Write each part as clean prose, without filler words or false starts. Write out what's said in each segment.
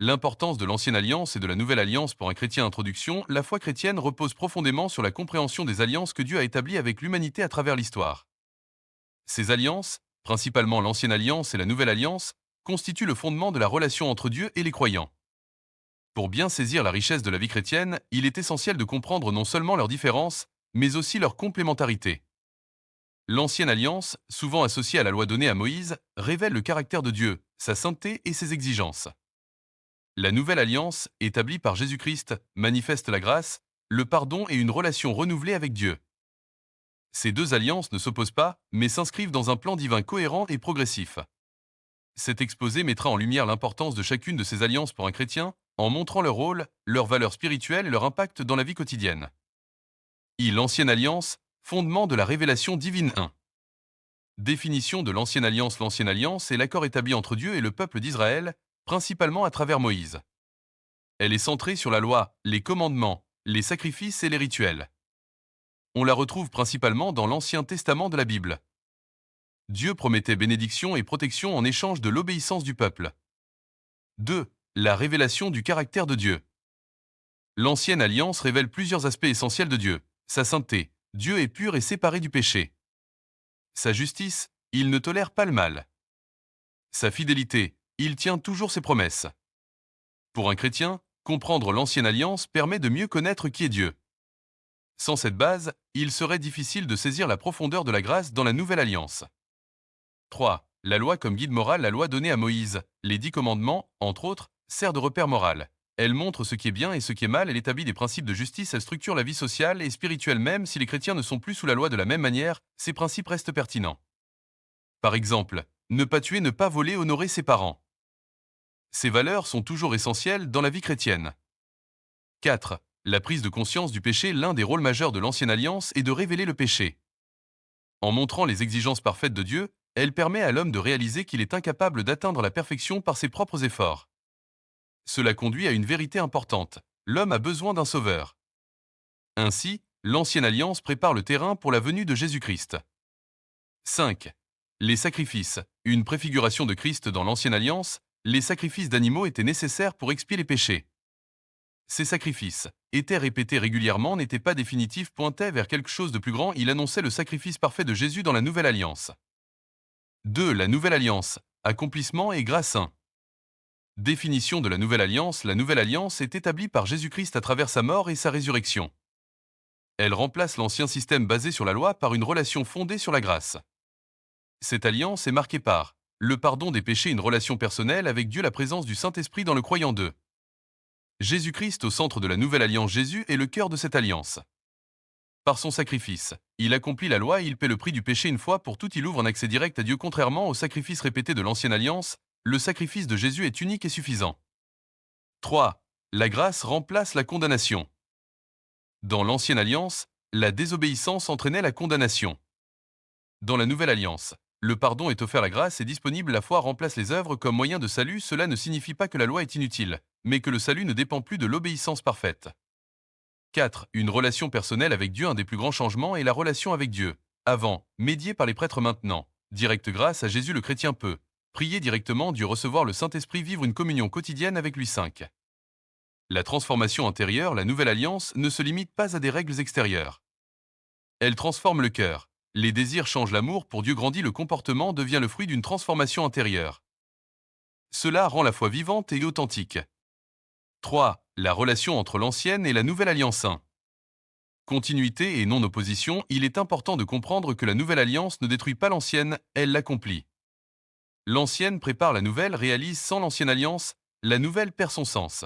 L'importance de l'ancienne alliance et de la nouvelle alliance pour un chrétien. Introduction, la foi chrétienne repose profondément sur la compréhension des alliances que Dieu a établies avec l'humanité à travers l'histoire. Ces alliances, principalement l'ancienne alliance et la nouvelle alliance, constituent le fondement de la relation entre Dieu et les croyants. Pour bien saisir la richesse de la vie chrétienne, il est essentiel de comprendre non seulement leurs différences, mais aussi leur complémentarité. L'ancienne alliance, souvent associée à la loi donnée à Moïse, révèle le caractère de Dieu, sa sainteté et ses exigences. La nouvelle alliance, établie par Jésus-Christ, manifeste la grâce, le pardon et une relation renouvelée avec Dieu. Ces deux alliances ne s'opposent pas, mais s'inscrivent dans un plan divin cohérent et progressif. Cet exposé mettra en lumière l'importance de chacune de ces alliances pour un chrétien, en montrant leur rôle, leurs valeurs spirituelles et leur impact dans la vie quotidienne. L'Ancienne Alliance, fondement de la révélation divine 1. Définition de l'Ancienne Alliance. L'Ancienne Alliance est l'accord établi entre Dieu et le peuple d'Israël, principalement à travers Moïse. Elle est centrée sur la loi, les commandements, les sacrifices et les rituels. On la retrouve principalement dans l'Ancien Testament de la Bible. Dieu promettait bénédiction et protection en échange de l'obéissance du peuple. 2. La révélation du caractère de Dieu. L'Ancienne Alliance révèle plusieurs aspects essentiels de Dieu. Sa sainteté, Dieu est pur et séparé du péché. Sa justice, il ne tolère pas le mal. Sa fidélité, il tient toujours ses promesses. Pour un chrétien, comprendre l'Ancienne Alliance permet de mieux connaître qui est Dieu. Sans cette base, il serait difficile de saisir la profondeur de la grâce dans la Nouvelle Alliance. 3. La loi comme guide moral. La loi donnée à Moïse, les 10 commandements, entre autres, sert de repère moral. Elle montre ce qui est bien et ce qui est mal, elle établit des principes de justice, elle structure la vie sociale et spirituelle. Même si les chrétiens ne sont plus sous la loi de la même manière, ces principes restent pertinents. Par exemple, ne pas tuer, ne pas voler, honorer ses parents. Ces valeurs sont toujours essentielles dans la vie chrétienne. 4. La prise de conscience du péché. L'un des rôles majeurs de l'Ancienne Alliance est de révéler le péché. En montrant les exigences parfaites de Dieu, elle permet à l'homme de réaliser qu'il est incapable d'atteindre la perfection par ses propres efforts. Cela conduit à une vérité importante. L'homme a besoin d'un sauveur. Ainsi, l'Ancienne Alliance prépare le terrain pour la venue de Jésus-Christ. 5. Les sacrifices. Une préfiguration de Christ dans l'Ancienne Alliance, les sacrifices d'animaux étaient nécessaires pour expier les péchés. Ces sacrifices étaient répétés régulièrement, n'étaient pas définitifs, pointaient vers quelque chose de plus grand. Il annonçait le sacrifice parfait de Jésus dans la Nouvelle Alliance. 2. La Nouvelle Alliance. Accomplissement et grâce 1. Définition de la Nouvelle Alliance. La Nouvelle Alliance est établie par Jésus-Christ à travers sa mort et sa résurrection. Elle remplace l'ancien système basé sur la loi par une relation fondée sur la grâce. Cette alliance est marquée par le pardon des péchés, une relation personnelle avec Dieu, la présence du Saint-Esprit dans le croyant 2. Jésus-Christ au centre de la Nouvelle Alliance. Jésus est le cœur de cette alliance. Par son sacrifice, il accomplit la loi et il paie le prix du péché une fois pour toutes. Il ouvre un accès direct à Dieu. Contrairement aux sacrifices répétés de l'Ancienne Alliance, le sacrifice de Jésus est unique et suffisant. 3. La grâce remplace la condamnation. Dans l'Ancienne Alliance, la désobéissance entraînait la condamnation. Dans la Nouvelle Alliance, le pardon est offert, la grâce est disponible, la foi remplace les œuvres comme moyen de salut. Cela ne signifie pas que la loi est inutile, mais que le salut ne dépend plus de l'obéissance parfaite. 4. Une relation personnelle avec Dieu. Un des plus grands changements est la relation avec Dieu. Avant, médiée par les prêtres, maintenant, directe grâce à Jésus. Le chrétien peut prier directement Dieu, recevoir le Saint-Esprit, vivre une communion quotidienne avec lui. 5. La transformation intérieure. La Nouvelle Alliance ne se limite pas à des règles extérieures. Elle transforme le cœur. Les désirs changent, l'amour pour Dieu grandit, le comportement devient le fruit d'une transformation intérieure. Cela rend la foi vivante et authentique. 3. La relation entre l'Ancienne et la Nouvelle Alliance 1. Continuité et non-opposition. Il est important de comprendre que la Nouvelle Alliance ne détruit pas l'Ancienne, elle l'accomplit. L'Ancienne prépare la Nouvelle, réalise sans l'Ancienne Alliance, la Nouvelle perd son sens.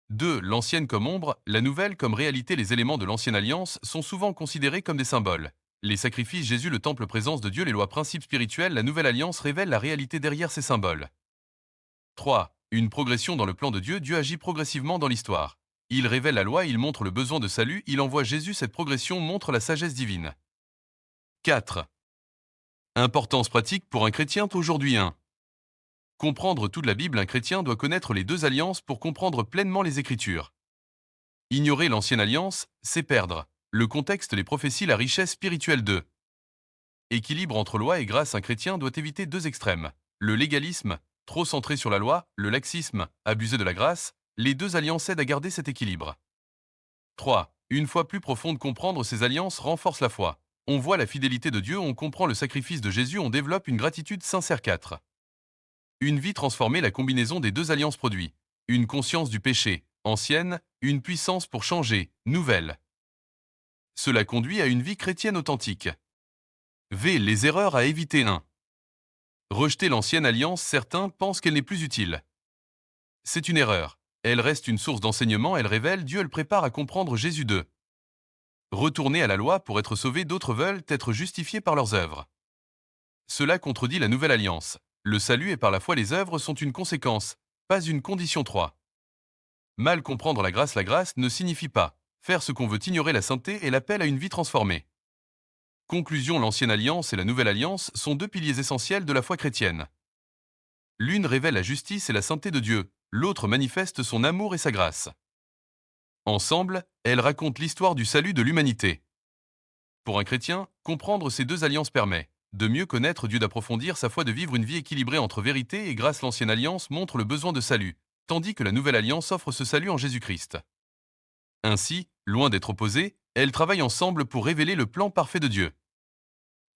2. L'Ancienne comme ombre, la Nouvelle comme réalité. Les éléments de l'Ancienne Alliance sont souvent considérés comme des symboles. Les sacrifices, Jésus, le temple, présence de Dieu, les lois, principes spirituels. La Nouvelle Alliance révèle la réalité derrière ces symboles. 3. Une progression dans le plan de Dieu. Dieu agit progressivement dans l'histoire. Il révèle la loi, il montre le besoin de salut, il envoie Jésus. Cette progression montre la sagesse divine. 4. Importance pratique pour un chrétien aujourd'hui 1. Comprendre toute la Bible. Un chrétien doit connaître les deux alliances pour comprendre pleinement les Écritures. Ignorer l'Ancienne Alliance, c'est perdre le contexte, les prophéties, la richesse spirituelle 2. Équilibre entre loi et grâce. Un chrétien doit éviter deux extrêmes, le légalisme, Trop centré sur la loi, le laxisme, abuser de la grâce, les deux alliances aident à garder cet équilibre. 3. Une foi plus profonde, comprendre ces alliances renforce la foi. On voit la fidélité de Dieu, on comprend le sacrifice de Jésus, on développe une gratitude sincère. 4. Une vie transformée, la combinaison des deux alliances produit une conscience du péché, ancienne, une puissance pour changer, nouvelle. Cela conduit à une vie chrétienne authentique. V. Les erreurs à éviter. 1. Rejeter l'ancienne alliance, certains pensent qu'elle n'est plus utile. C'est une erreur. Elle reste une source d'enseignement, elle révèle Dieu, elle prépare à comprendre Jésus. 2. Retourner à la loi pour être sauvés, d'autres veulent être justifiés par leurs œuvres. Cela contredit la nouvelle alliance. Le salut et par la foi, les œuvres sont une conséquence, pas une condition. 3. Mal comprendre la grâce ne signifie pas faire ce qu'on veut, ignorer la sainteté et l'appel à une vie transformée. Conclusion, l'ancienne alliance et la nouvelle alliance sont deux piliers essentiels de la foi chrétienne. L'une révèle la justice et la sainteté de Dieu, l'autre manifeste son amour et sa grâce. Ensemble, elles racontent l'histoire du salut de l'humanité. Pour un chrétien, comprendre ces deux alliances permet de mieux connaître Dieu, d'approfondir sa foi, de vivre une vie équilibrée entre vérité et grâce. L'ancienne alliance montre le besoin de salut, tandis que la nouvelle alliance offre ce salut en Jésus-Christ. Ainsi, loin d'être opposées, elles travaillent ensemble pour révéler le plan parfait de Dieu.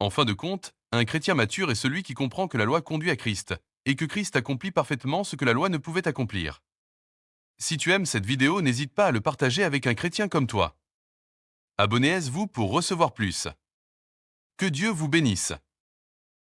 En fin de compte, un chrétien mature est celui qui comprend que la loi conduit à Christ, et que Christ accomplit parfaitement ce que la loi ne pouvait accomplir. Si tu aimes cette vidéo, n'hésite pas à le partager avec un chrétien comme toi. Abonnez-vous pour recevoir plus. Que Dieu vous bénisse.